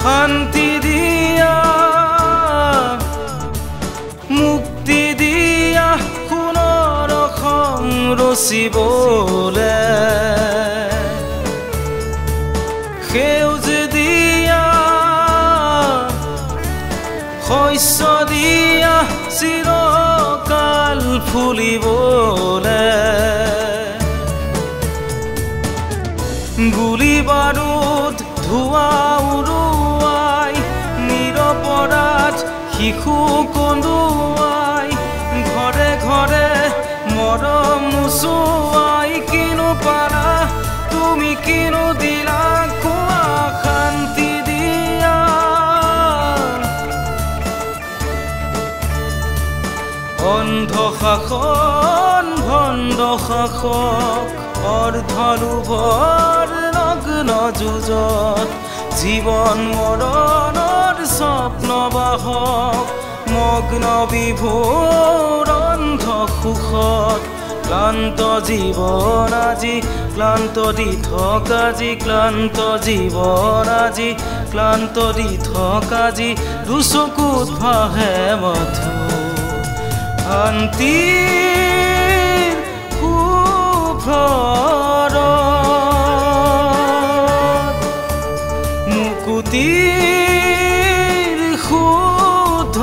শান্তি দিয়া মুক্তি দিয়া সোণৰ অসম ৰচিবলে সেউজ দিয়া শস্য দিয়া চিৰকাল ফুলিবলে গুলি বাৰুদ ধোঁৱা উৰুৱাই নিৰপৰাধ শিশু কন্দুৱাই ঘৰে ঘৰে মৰম নোচোৱাই কিনো পাৰা তুমি কিনো দিলা কোৱা শান্তি দিয়া অন্ধ শাসন ভণ্ড শাসক অৰ্ধলোভৰ নগ্ন যুঁজত জীৱন মৰণৰ স্বপ্নবাহক মগ্ন বিভোৰ অন্ধ সুখত ক্লান্ত জীৱন আজি ক্লান্ত দি থকা আজি ক্লান্ত জীৱন আজি ক্লান্ত দি থকা আজি দুচকুত ভাহে মধু শান্তিৰ সুভৰত মুকুতিৰ শুদ্ধ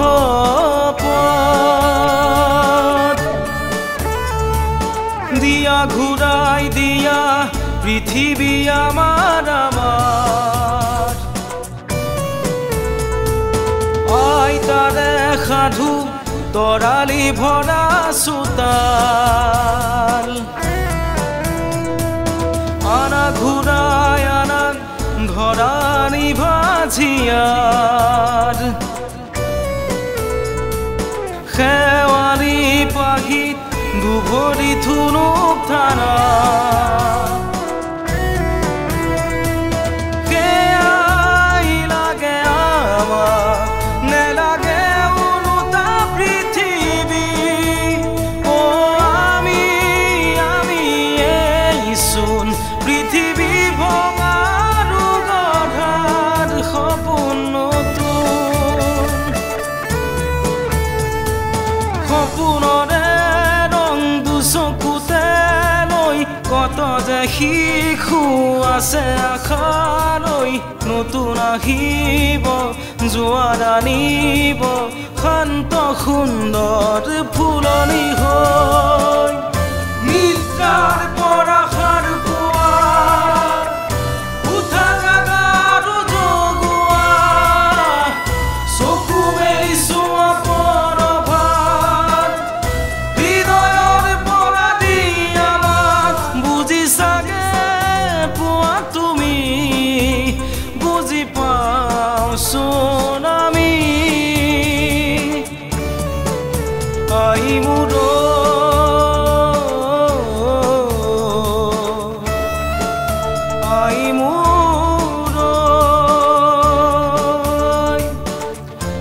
পথ দিয়া ঘূৰাই দিয়া পৃথিৱী আমাৰ আইতাৰে সাধু তৰালি ভৰা চোতাল আনা ঘূৰাই আনা ঘৰানি ভাজিয়াৰ শেৱালি পাহিত দুভৰি থুনুক ধানা সেয়াই লাগে আমাক নেলাগে উলোটা পৃথিৱী অ আমি এইচোন পৃথিৱী ভঙাৰু গঢ়াৰ সপোন নতুন সপোনৰে চকুতে লৈ কত যে শিশু আছে আশালৈ নতুন আহিব জোৱাৰ আনিব শান্ত সুন্দৰ ফুলনি হৈ নিদ্ৰাৰ পৰা সাৰ পোৱা উঠা জাগাৰো জগোৱা চকু মেলি চোৱা সোনামি আই মোৰ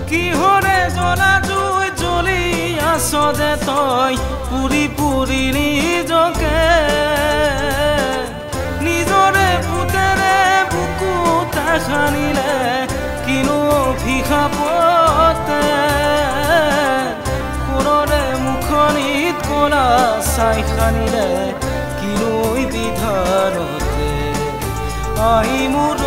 কিহৰে জ্বলা জুই জ্বলি আছ যে তই পুৰি পুৰি নিজকে নিজৰে পুতেৰে বুকুতে সানিলে কিনো অভিশাপতে কোনৰে মুখনিত কলা চাই সানিলে কিনো বিধানতে আই মোৰ